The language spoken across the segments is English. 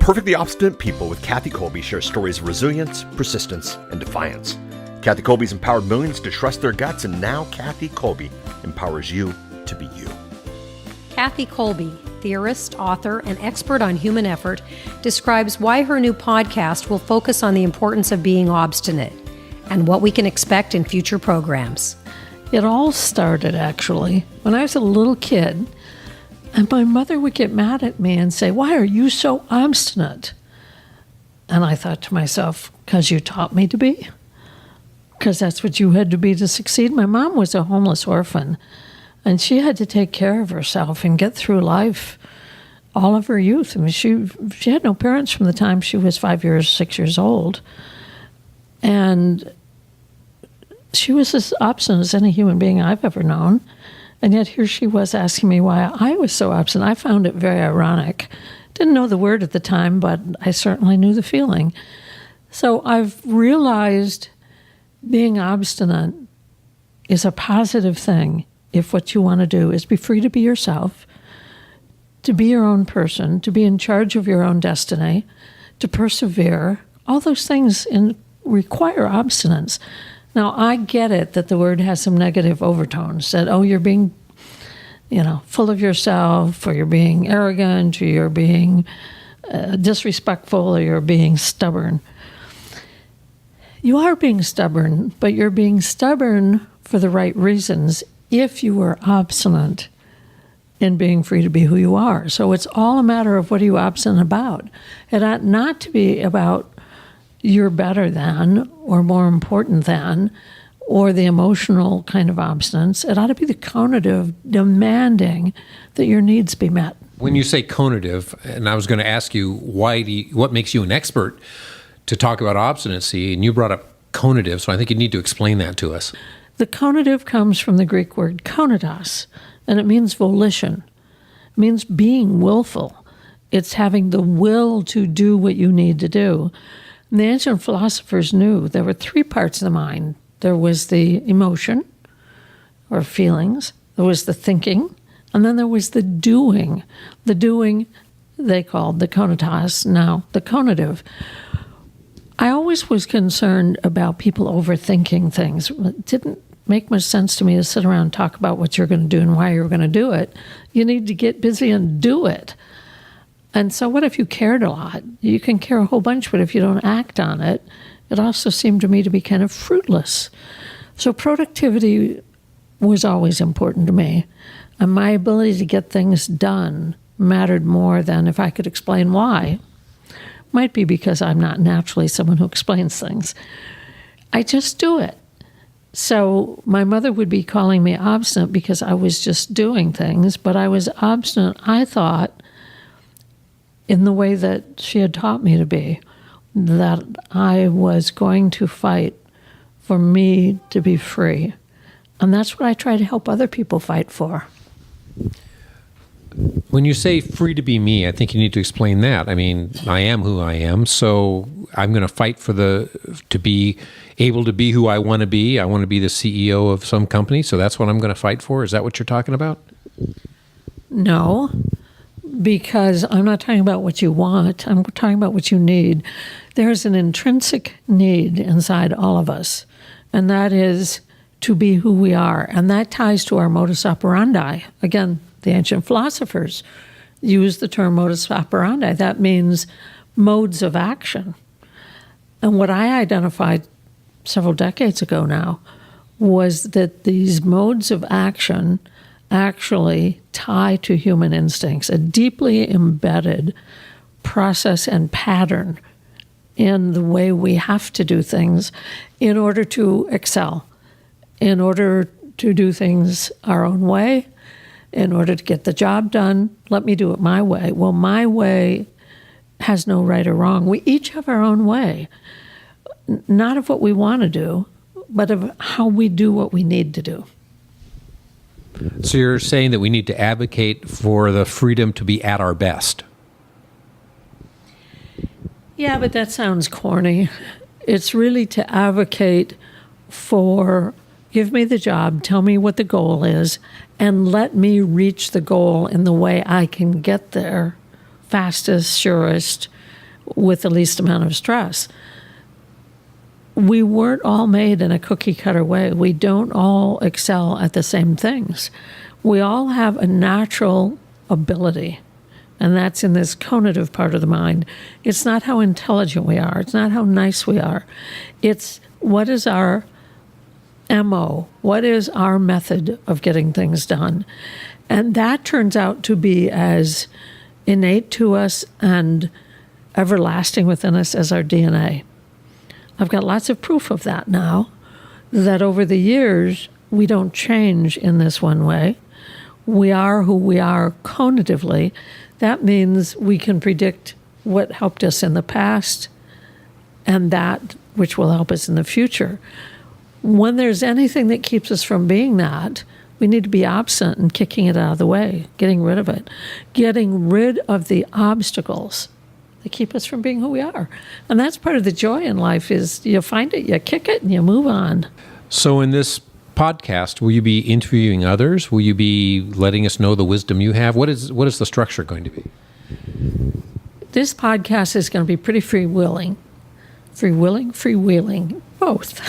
Perfectly Obstinate People with Kathy Kolbe share stories of resilience, persistence, and defiance. Kathy Kolbe's empowered millions to trust their guts, and now Kathy Kolbe empowers you to be you. Kathy Kolbe, theorist, author, and expert on human effort, describes why her new podcast will focus on the importance of being obstinate and what we can expect in future programs. It all started, actually, when I was a little kid, and my mother would get mad at me and say, "Why are you so obstinate?" And I thought to myself, "Because you taught me to be. Because that's what you had to be to succeed." My mom was a homeless orphan, and she had to take care of herself and get through life all of her youth. I mean, she had no parents from the time she was 6 years old. And she was as obstinate as any human being I've ever known. And yet here she was asking me why I was so obstinate. I found it very ironic. Didn't know the word at the time, but I certainly knew the feeling. So I've realized being obstinate is a positive thing if what you want to do is be free to be yourself, to be your own person, to be in charge of your own destiny, to persevere. All those things require obstinance. Now, I get it that the word has some negative overtones, that, oh, you're being, full of yourself, or you're being arrogant, or you're being disrespectful, or you're being stubborn. You are being stubborn, but you're being stubborn for the right reasons if you were obstinate in being free to be who you are. So it's all a matter of what are you obstinate about. It ought not to be about you're better than or more important than or the emotional kind of obstinance. It ought to be the conative, demanding that your needs be met. When you say conative, and I was going to ask you, what makes you an expert to talk about obstinacy, and you brought up conative, so I think you need to explain that to us. The conative comes from the Greek word konatos, and it means volition. It means being willful. It's having the will to do what you need to do. And the ancient philosophers knew there were three parts of the mind. There was the emotion, or feelings. There was the thinking. And then there was the doing. The doing they called the konatos, now the conative. I always was concerned about people overthinking things. It didn't make much sense to me to sit around and talk about what you're going to do and why you're going to do it. You need to get busy and do it. And so what if you cared a lot? You can care a whole bunch, but if you don't act on it, it also seemed to me to be kind of fruitless. So productivity was always important to me. And my ability to get things done mattered more than if I could explain why. Might be because I'm not naturally someone who explains things. I just do it. So my mother would be calling me obstinate because I was just doing things, but I was obstinate, I thought, in the way that she had taught me to be, that I was going to fight for me to be free. And that's what I try to help other people fight for. When you say free to be me, I think you need to explain that. I mean, I am who I am, so I'm going to fight to be able to be who I want to be. I want to be the CEO of some company, so that's what I'm going to fight for. Is that what you're talking about? No, because I'm not talking about what you want. I'm talking about what you need. There's an intrinsic need inside all of us, and that is to be who we are. And that ties to our modus operandi. Again, the ancient philosophers used the term modus operandi. That means modes of action. And what I identified several decades ago now was that these modes of action actually tie to human instincts, a deeply embedded process and pattern in the way we have to do things in order to excel, in order to do things our own way, in order to get the job done. Let me do it my way. Well, my way has no right or wrong. We each have our own way, not of what we want to do, but of how we do what we need to do. So you're saying that we need to advocate for the freedom to be at our best. Yeah, but that sounds corny. It's really to advocate for, give me the job, tell me what the goal is, and let me reach the goal in the way I can get there fastest, surest, with the least amount of stress. We weren't all made in a cookie cutter way. We don't all excel at the same things. We all have a natural ability, and that's in this conative part of the mind. It's not how intelligent we are. It's not how nice we are. It's what is our MO? What is our method of getting things done? And that turns out to be as innate to us and everlasting within us as our DNA. I've got lots of proof of that now, that over the years, we don't change in this one way. We are who we are conatively. That means we can predict what helped us in the past and that which will help us in the future. When there's anything that keeps us from being that, we need to be obstinate and kicking it out of the way, getting rid of it, getting rid of the obstacles that keep us from being who we are. And that's part of the joy in life is you find it, you kick it, and you move on. So in this podcast, will you be interviewing others? Will you be letting us know the wisdom you have? What is the structure going to be? This podcast is going to be pretty freewheeling, both.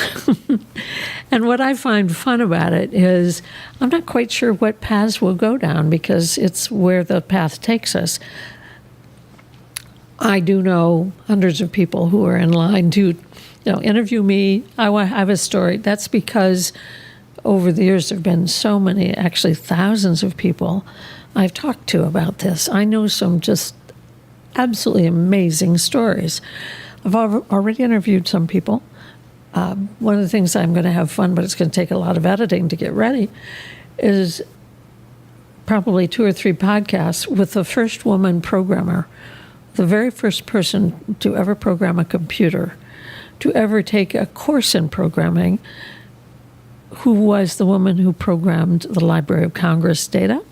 And what I find fun about it is I'm not quite sure what paths we'll go down because it's where the path takes us. I do know hundreds of people who are in line to, interview me. I have a story. That's because over the years there have been so many, actually thousands of people I've talked to about this. I know some just absolutely amazing stories. I've already interviewed some people. One of the things I'm going to have fun, but it's going to take a lot of editing to get ready, is probably 2 or 3 podcasts with the first woman programmer, the very first person to ever program a computer, to ever take a course in programming, who was the woman who programmed the Library of Congress data,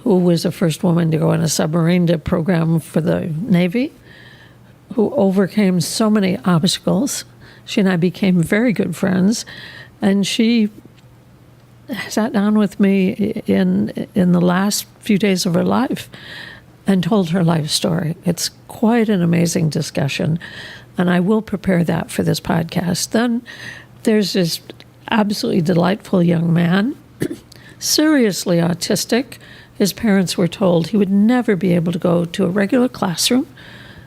who was the first woman to go on a submarine to program for the Navy, who overcame so many obstacles. She and I became very good friends, and she sat down with me in the last few days of her life and told her life story. It's quite an amazing discussion, and I will prepare that for this podcast. Then there's this absolutely delightful young man, seriously autistic. His parents were told he would never be able to go to a regular classroom.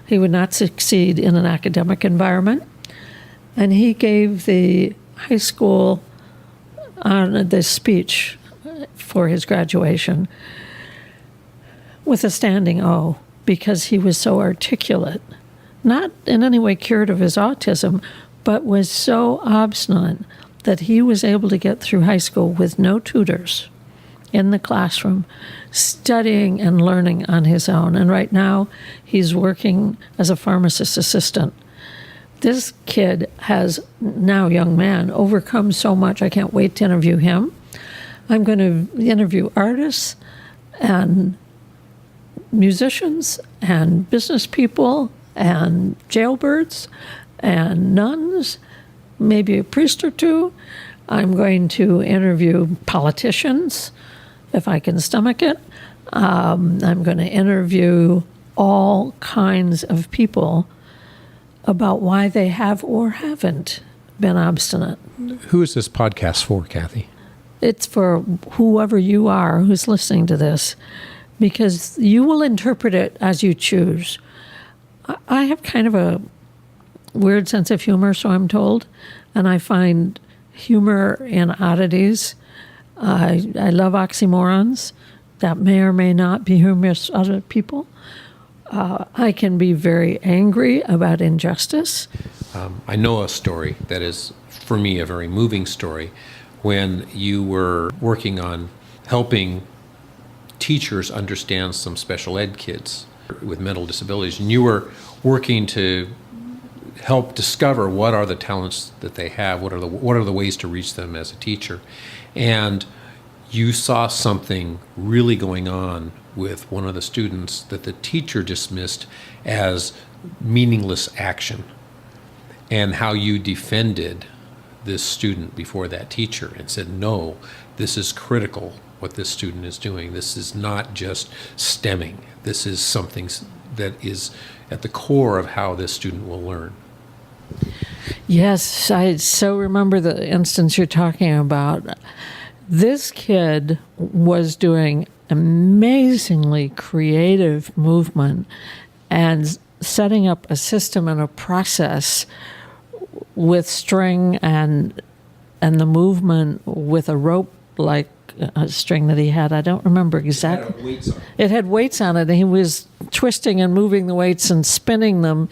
He would not succeed in an academic environment. And he gave the high school the speech for his graduation with a standing O, because he was so articulate, not in any way cured of his autism, but was so obstinate that he was able to get through high school with no tutors in the classroom, studying and learning on his own. And right now, he's working as a pharmacist assistant. This kid has, now young man, overcome so much. I can't wait to interview him. I'm going to interview artists and musicians and business people and jailbirds and nuns, maybe a priest or two. I'm going to interview politicians, if I can stomach it. I'm going to interview all kinds of people about why they have or haven't been obstinate. Who is this podcast for, Kathy? It's for whoever you are who's listening to this, because you will interpret it as you choose. I have kind of a weird sense of humor, so I'm told, and I find humor in oddities. I love oxymorons that may or may not be humorous to other people. I can be very angry about injustice. I know a story that is, for me, a very moving story. When you were working on helping teachers understand some special ed kids with mental disabilities, and you were working to help discover what are the talents that they have, what are the ways to reach them as a teacher, and you saw something really going on with one of the students that the teacher dismissed as meaningless action, and how you defended this student before that teacher and said, no, this is critical what this student is doing. This is not just stemming. This is something that is at the core of how this student will learn. Yes, I so remember the instance you're talking about. This kid was doing amazingly creative movement and setting up a system and a process with string and the movement with a rope like a string that he had. I don't remember exactly. It had weights on it, and he was twisting and moving the weights and spinning them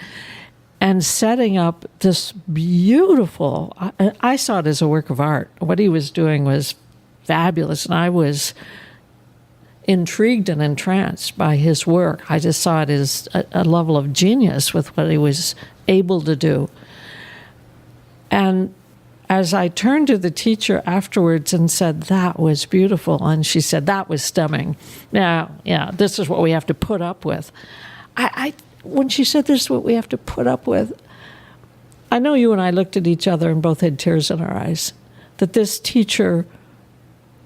and setting up this beautiful, I saw it as a work of art. What he was doing was fabulous, and I was intrigued and entranced by his work. I just saw it as a level of genius with what he was able to do. And as I turned to the teacher afterwards and said, that was beautiful, and she said, that was stemming. Yeah, this is what we have to put up with. When she said this is what we have to put up with, I know you and I looked at each other and both had tears in our eyes, that this teacher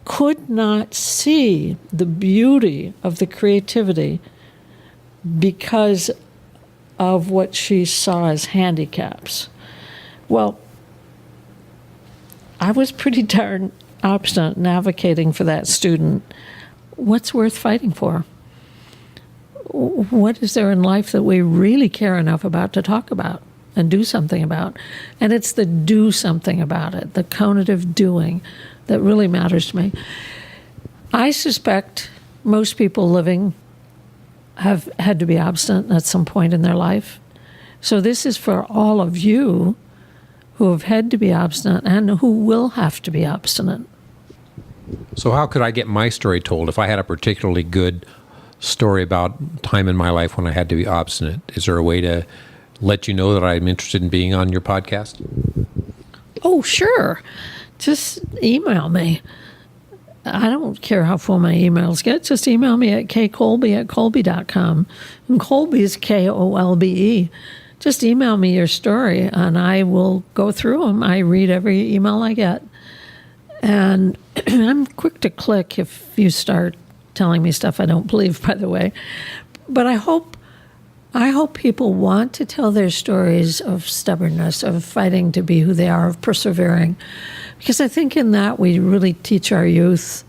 could not see the beauty of the creativity because of what she saw as handicaps. Well, I was pretty darn obstinate in advocating for that student. What's worth fighting for? What is there in life that we really care enough about to talk about and do something about? And it's the do something about it, the conative doing, that really matters to me. I suspect most people living have had to be obstinate at some point in their life. So this is for all of you who have had to be obstinate and who will have to be obstinate. So how could I get my story told if I had a particularly good story about time in my life when I had to be obstinate? Is there a way to let you know that I'm interested in being on your podcast? Oh, sure. Just email me. I don't care how full my emails get. Just email me at kkolbe@kolbe.com. And Kolbe is Kolbe. Just email me your story, and I will go through them. I read every email I get. And I'm quick to click if you start telling me stuff I don't believe, by the way. But I hope people want to tell their stories of stubbornness, of fighting to be who they are, of persevering. Because I think in that we really teach our youth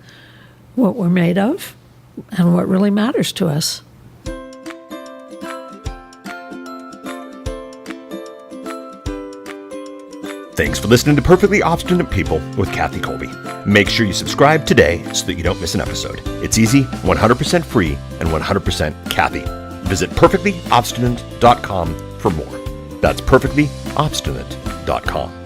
what we're made of and what really matters to us. Thanks for listening to Perfectly Obstinate People with Kathy Kolbe. Make sure you subscribe today so that you don't miss an episode. It's easy, 100% free, and 100% Kathy. Visit perfectlyobstinate.com for more. That's perfectlyobstinate.com.